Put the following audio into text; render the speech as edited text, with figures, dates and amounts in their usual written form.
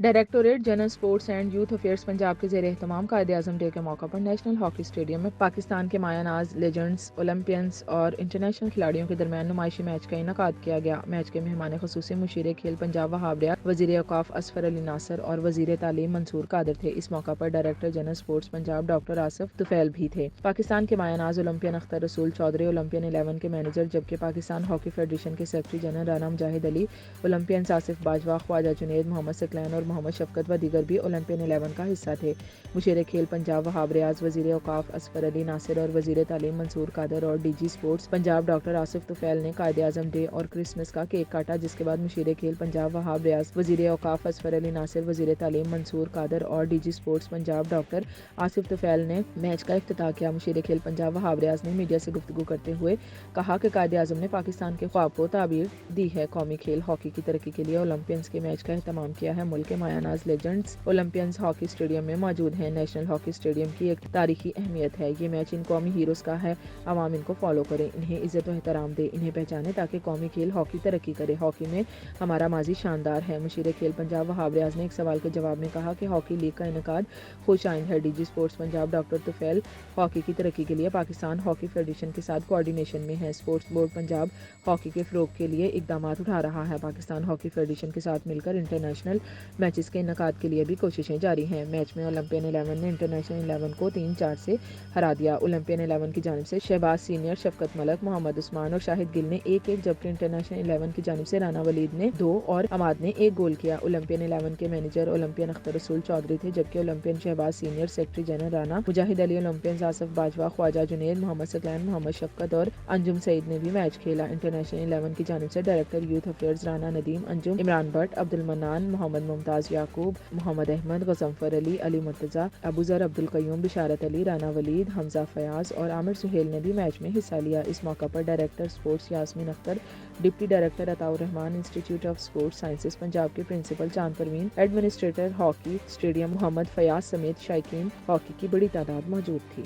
Directorate general sports and youth affairs Punjab کے زیر اہتمام قائد اعظم ڈے کے موقع پر نیشنل ہاکی اسٹیڈیم میں پاکستان کے مایہ ناز لیجنڈز، اولمپئنز اور انٹرنیشنل کھلاڑیوں کے درمیان نمائشی میچ کا انعقاد کیا گیا۔ میچ کے مہمان خصوصی مشیر کھیل پنجاب وہاب ریاض، وزیر اوقاف اظفر علی ناصر اور وزیر تعلیم منصور قادر تھے۔ اس موقع پر director general sports Punjab doctor Asif Tufail بھی تھے۔ پاکستان کے مایہ ناز اولمپئن اختر رسول چودھری اولمپئن 11 کے مینیجر، جبکہ پاکستان ہاکی فیڈریشن کے secretary general Rana Mujahid Ali, Olympians Asif Bajwa, Khawaja Junaid, Muhammad ثقلین اور محمد شفقت و دیگر بھی اولمپئن 11 کا حصہ تھے۔ مشیر کھیل پنجاب وہاب ریاض، وزیر اوقاف اظفر علی ناصر اور وزیر تعلیم منصور قادر اور D G sports Punjab doctor Asif Tufail نے قائد اعظم ڈے اور کرسمس کا کیک کاٹا، جس کے بعد مشیر کھیل پنجاب وہاب ریاض، وزیر اوقاف اظفر علی ناصر، وزیر تعلیم منصور قادر اور D G sports Punjab doctor Asif Tufail نے میچ کا افتتاح کیا۔ مشیر کھیل پنجاب وہاب ریاض نے میڈیا سے گفتگو کرتے ہوئے کہا کہ قائد اعظم نے پاکستان کے خواب کو تعبیر دی ہے۔ قومی کھیل ہاکی کی ترقی کے لیے اولمپئنز کے میچ کا اہتمام کیا ہے۔ ملک کے مایہ ناز لیجنڈز اولمپئنز ہاکی اسٹیڈیم میں موجود ہیں۔ نیشنل ہاکی اسٹیڈیم کی ایک تاریخی اہمیت ہے۔ یہ میچ ان قومی ہیروز کا ہے۔ عوام ان کو فالو کریں، انہیں عزت و احترام دیں، انہیں پہچانیں تاکہ قومی کھیل ہاکی ترقی کرے۔ ہاکی میں ہمارا ماضی شاندار ہے۔ مشیر کھیل پنجاب وہاب ریاض نے ایک سوال کے جواب میں کہا کہ ہاکی لیگ کا انعقاد خوش آئند ہے۔ D G sports Punjab doctor Tufail hockey کی ترقی کے لیے پاکستان ہاکی فیڈریشن کے ساتھ کوآرڈینیشن میں ہے۔ اسپورٹس بورڈ پنجاب ہاکی کے فروغ کے لیے اقدامات اٹھا رہا ہے۔ پاکستان ہاکی فیڈریشن کے ساتھ مل کر انٹرنیشنل میچز کے انعقاد کے لیے بھی کوششیں جاری ہیں۔ میچ میں اولمپئن 11 نے انٹرنیشنل 11 کو 3-4 سے ہرا دیا۔ اولمپئن 11 کی جانب سے شہباز سینئر، شفقت ملک، محمد عثمان اور شاہد گل نے 1-1، جبکہ انٹرنیشنل 11 کی جانب سے رانا ولید نے 2 اور عماد نے 1 گول کیا۔ اولمپئن 11 کے مینیجر اولمپئن اختر رسول چودھری تھے، جبکہ Olympian Shahbaz senior, secretary general Rana Mujahid Ali, Olympians Asif Bajwa, Khawaja Junaid, Muhammad Saqlain, Muhammad Shafqat اور انجم سعید نے بھی میچ کھیلا۔ انٹرنیشنل 11 کی جانب سے director youth affairs Rana Nadeem, Anjum, Imran but, عبد المنان، محمد ممتاز یعقوب، محمد احمد، غضنفر علی، علی مرتضیٰ، ابو ذر، عبد القیوم، بشارت علی، رانا ولید، حمزہ فیاض اور عامر سہیل نے بھی میچ میں حصہ لیا۔ اس موقع پر director sports Yasmin Akhtar, deputy director Ata ur Rehman, institute of sports sciences Punjab کے principal Chand Parveen, administrator hockey stadium Muhammad Fayyaz سمیت شائقین ہاکی کی بڑی تعداد موجود تھی۔